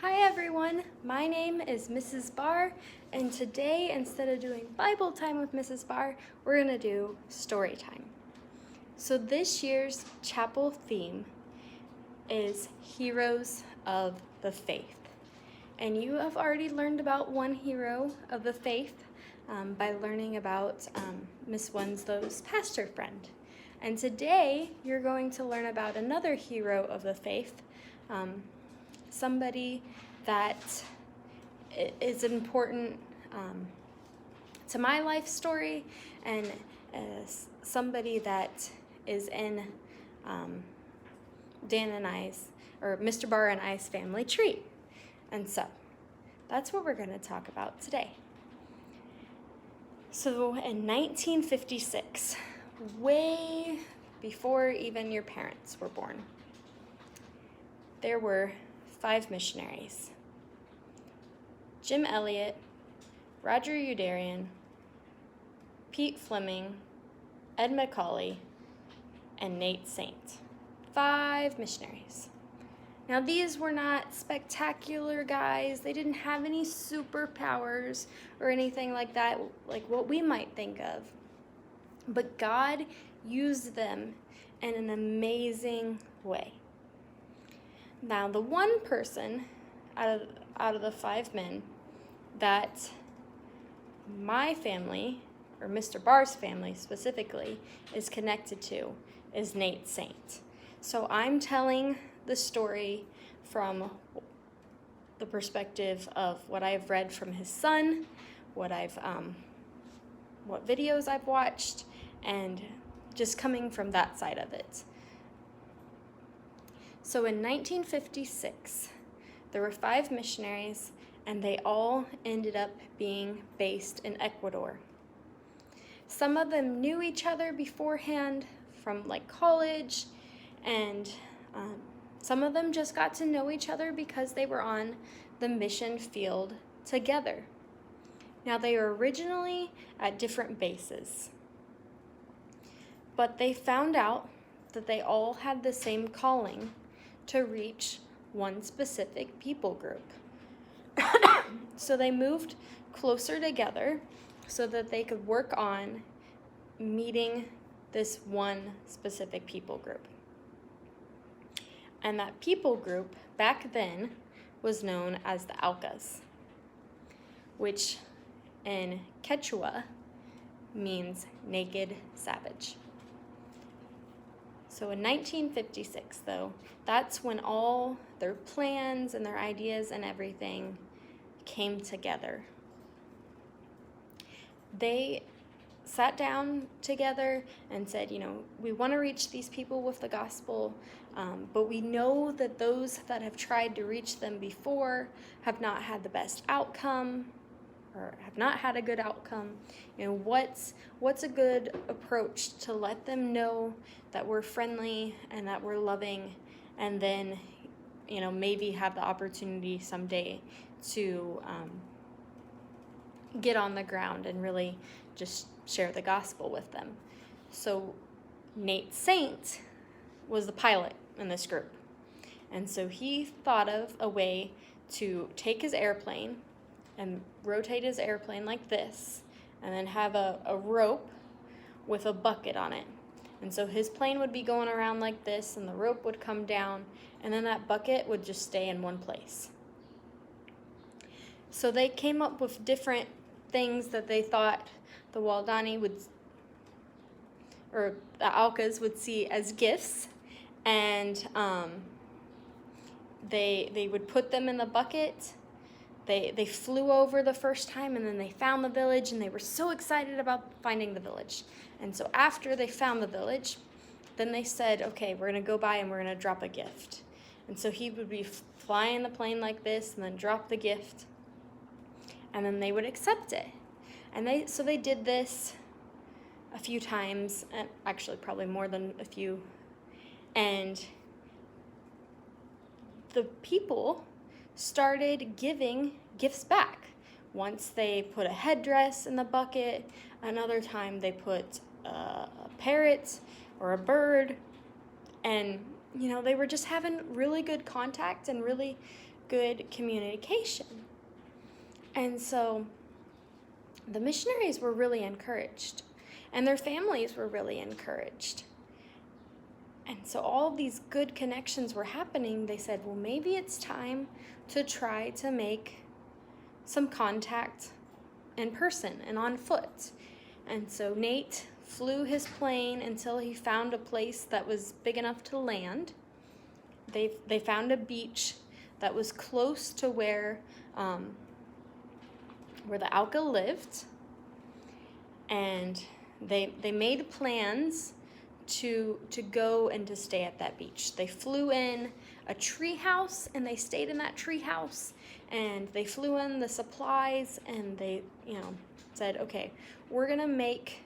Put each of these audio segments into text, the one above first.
Hi everyone, my name is Mrs. Barr, and today instead of doing Bible time with Mrs. Barr, we're going to do story time. So this year's chapel theme is Heroes of the Faith. And you have already learned about one hero of the faith by learning about Miss Wenslow's pastor friend. And today you're going to learn about another hero of the faith, somebody that is important to my life story, and somebody that is in Dan and I's, or Mr. Barr and I's family tree. And so that's what we're going to talk about today. So in 1956, way before even your parents were born, there were 5 missionaries: Jim Elliot, Roger Youderian, Pete Fleming, Ed McCauley, and Nate Saint. 5 missionaries. Now these were not spectacular guys. They didn't have any superpowers or anything like that, like what we might think of. But God used them in an amazing way. Now, the one person out of the 5 men that my family, or Mr. Barr's family specifically, is connected to is Nate Saint. So I'm telling the story from the perspective of what I've read from his son, what videos I've watched, and just coming from that side of it. So in 1956, there were 5 missionaries, and they all ended up being based in Ecuador. Some of them knew each other beforehand from like college, and some of them just got to know each other because they were on the mission field together. Now, they were originally at different bases, but they found out that they all had the same calling to reach one specific people group. So they moved closer together so that they could work on meeting this one specific people group. And that people group back then was known as the Aucas, which in Quechua means naked savage. So in 1956, though, that's when all their plans and their ideas and everything came together. They sat down together and said, we want to reach these people with the gospel, but we know that those that have tried to reach them before have not had the best outcome, or have not had a good outcome. What's a good approach to let them know that we're friendly and that we're loving, and then maybe have the opportunity someday to get on the ground and really just share the gospel with them. So Nate Saint was the pilot in this group, and so he thought of a way to take his airplane and rotate his airplane like this, and then have a rope with a bucket on it. And so his plane would be going around like this, and the rope would come down, and then that bucket would just stay in one place. So they came up with different things that they thought the Waodani or the Aucas would see as gifts, and they would put them in the bucket. They flew over the first time, and then they found the village, and they were so excited about finding the village. And so after they found the village, then they said, okay, we're going to go by and we're going to drop a gift. And so he would be flying the plane like this and then drop the gift, and then they would accept it. And they did this a few times, and actually probably more than a few. And the people started giving gifts back. Once they put a headdress in the bucket, another time they put a parrot or a bird, and they were just having really good contact and really good communication. And so the missionaries were really encouraged, and their families were really encouraged. And so all of these good connections were happening. They said, well, maybe it's time to try to make some contact in person and on foot. And so Nate flew his plane until he found a place that was big enough to land. They found a beach that was close to where the Auca lived, and they made plans to go and to stay at that beach. They flew in a tree house, and they stayed in that tree house, and they flew in the supplies, and they said, okay, we're gonna make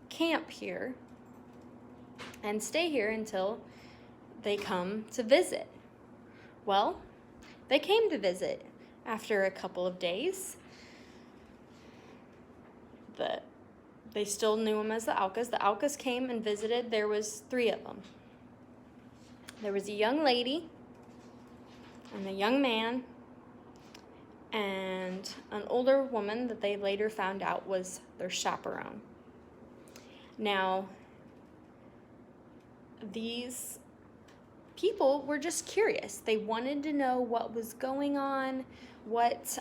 camp here and stay here until they come to visit. Well, they came to visit after a couple of days. They still knew them as the Aucas. The Aucas came and visited. There was 3 of them. There was a young lady and a young man and an older woman that they later found out was their chaperone. Now, these people were just curious. They wanted to know what was going on, what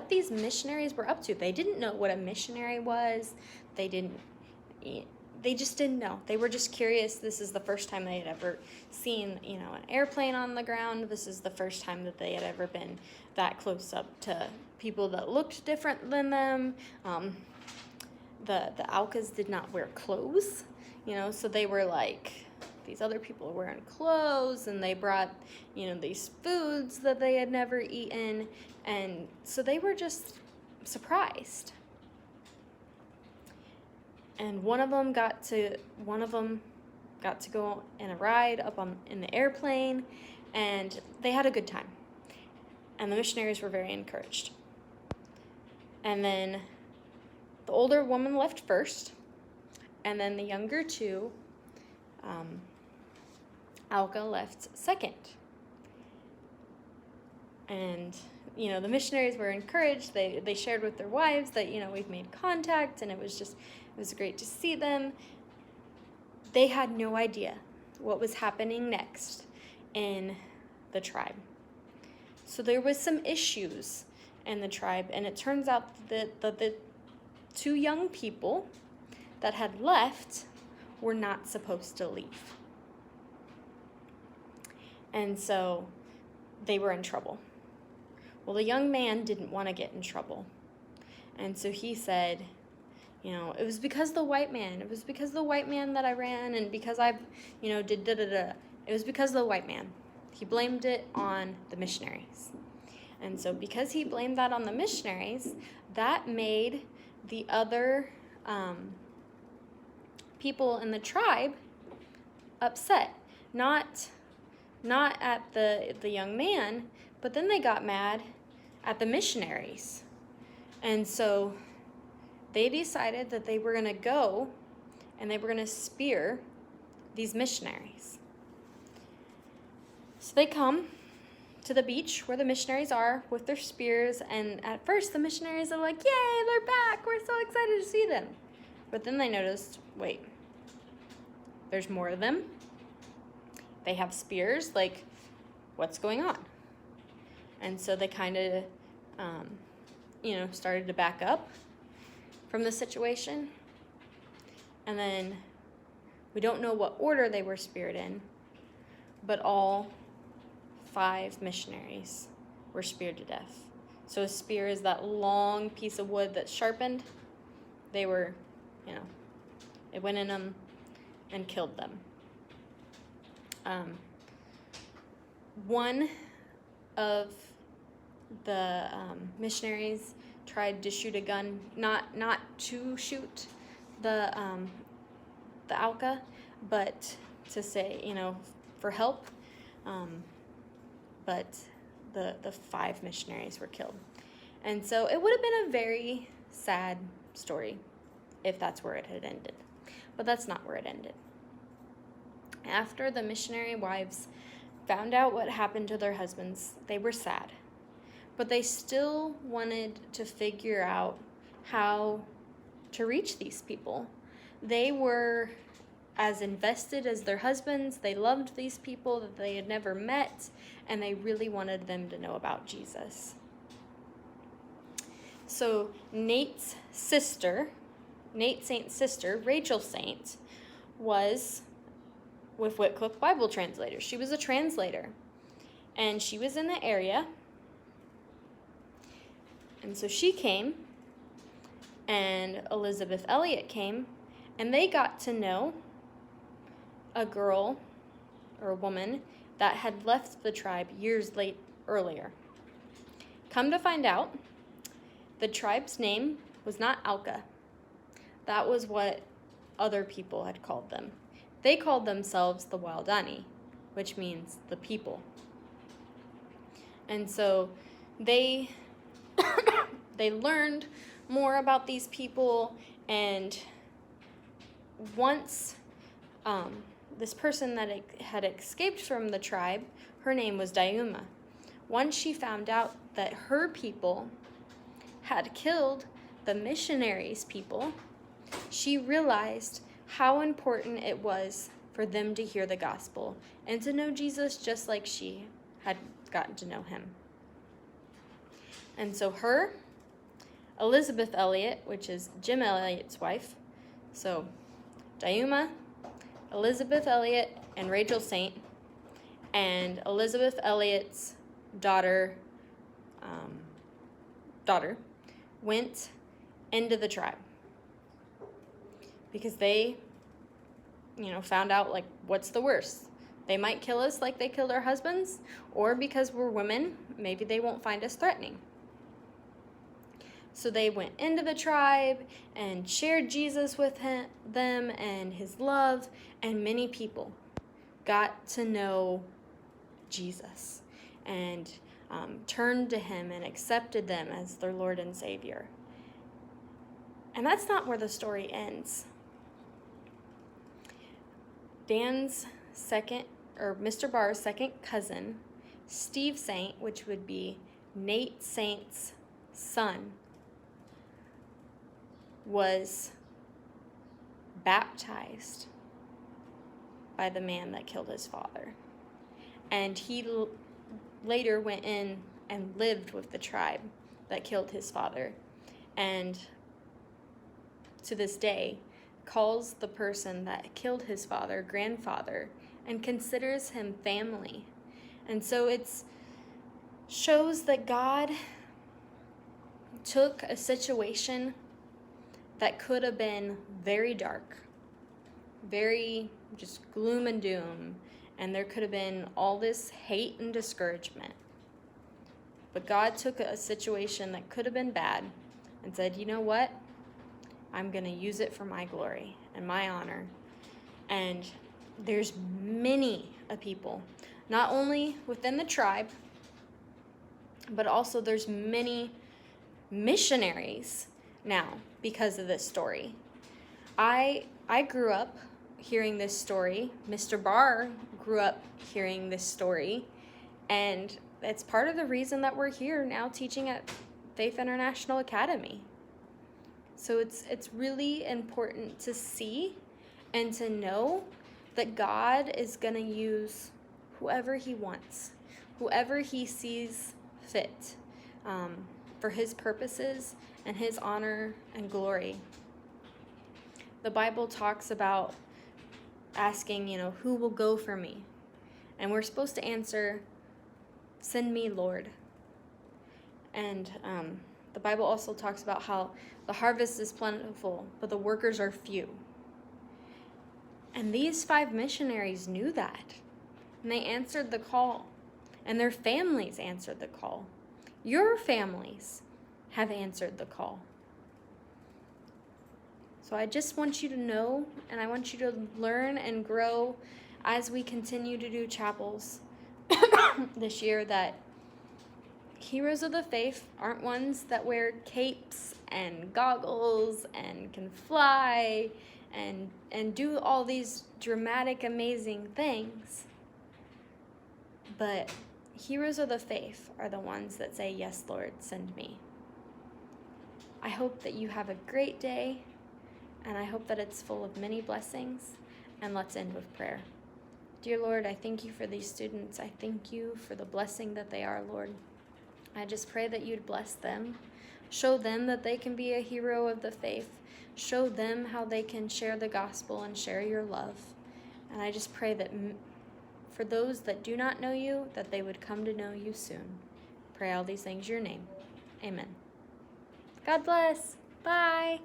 these missionaries were up to. They didn't know what a missionary was. They just didn't know. They were just curious. This is the first time they had ever seen, an airplane on the ground. This is the first time that they had ever been that close up to people that looked different than them. The Aucas did not wear clothes, so they were like, these other people are wearing clothes, and they brought, these foods that they had never eaten, and so they were just surprised. And one of them got to go in a ride up in the airplane, and they had a good time. And the missionaries were very encouraged. And then the older woman left first, and then the younger 2, Auca left second. And, the missionaries were encouraged. They shared with their wives that, we've made contact, and it was great to see them. They had no idea what was happening next in the tribe. So there was some issues in the tribe, and it turns out that the 2 young people that had left were not supposed to leave. And so they were in trouble. Well, the young man didn't want to get in trouble. And so he said, it was because of the white man. It was because of the white man that I ran, and because I, did da-da-da. It was because of the white man. He blamed it on the missionaries. And so because he blamed that on the missionaries, that made the other people in the tribe upset. Not at the young man, but then they got mad at the missionaries. And so they decided that they were going to go and they were going to spear these missionaries. So they come to the beach where the missionaries are with their spears, and at first the missionaries are like, yay, they're back, we're so excited to see them. But then they noticed, wait, there's more of them. They have spears, like, what's going on? And so they kind of, started to back up from the situation. And then we don't know what order they were speared in, but all 5 missionaries were speared to death. So a spear is that long piece of wood that's sharpened. They were, it went in them and killed them. One of the missionaries tried to shoot a gun, not to shoot the Auca, but to say, for help. But the 5 missionaries were killed. And so it would have been a very sad story if that's where it had ended. But that's not where it ended. After the missionary wives found out what happened to their husbands, they were sad. But they still wanted to figure out how to reach these people. They were as invested as their husbands. They loved these people that they had never met, and they really wanted them to know about Jesus. So Nate Saint's sister, Rachel Saint, was with Wycliffe Bible Translators. She was a translator, and she was in the area. And so she came, and Elizabeth Elliot came, and they got to know a girl or a woman that had left the tribe years earlier. Come to find out, the tribe's name was not Auca. That was what other people had called them. They called themselves the Waodani, which means the people. And so they learned more about these people, and once this person that had escaped from the tribe, her name was Dayuma. Once she found out that her people had killed the missionaries' people, she realized how important it was for them to hear the gospel and to know Jesus just like she had gotten to know him. And so her, Elizabeth Elliot, which is Jim Elliot's wife, so Dayuma, Elizabeth Elliot, and Rachel Saint, and Elizabeth Elliot's daughter went into the tribe because they, found out, like, what's the worst? They might kill us like they killed our husbands, or because we're women, maybe they won't find us threatening. So they went into the tribe and shared Jesus with them and his love, and many people got to know Jesus and turned to him and accepted them as their Lord and Savior. And that's not where the story ends. Mr. Barr's second cousin, Steve Saint, which would be Nate Saint's son, was baptized by the man that killed his father. And he later went in and lived with the tribe that killed his father. And to this day, calls the person that killed his father grandfather and considers him family. And so it shows that God took a situation that could have been very dark, very just gloom and doom, and there could have been all this hate and discouragement. But God took a situation that could have been bad and said, you know what? I'm going to use it for my glory and my honor. And there's many people, not only within the tribe, but also there's many missionaries now because of this story. I grew up hearing this story. Mr. Barr grew up hearing this story. And it's part of the reason that we're here now teaching at Faith International Academy. So it's really important to see and to know that God is going to use whoever he wants, whoever he sees fit, for his purposes and his honor and glory. The Bible talks about asking, who will go for me? And we're supposed to answer, send me, Lord. And the Bible also talks about how the harvest is plentiful, but the workers are few. And these 5 missionaries knew that. And they answered the call. And their families answered the call. Your families have answered the call. So I just want you to know, and I want you to learn and grow as we continue to do chapels this year, that heroes of the faith aren't ones that wear capes and goggles and can fly and do all these dramatic, amazing things. but heroes of the faith are the ones that say, "Yes, Lord, send me." I hope that you have a great day, and I hope that it's full of many blessings. And let's end with prayer. Dear Lord, I thank you for these students. I thank you for the blessing that they are, Lord. I just pray that you'd bless them. Show them that they can be a hero of the faith. Show them how they can share the gospel and share your love. And I just pray that for those that do not know you, that they would come to know you soon. Pray all these things in your name. Amen. God bless. Bye.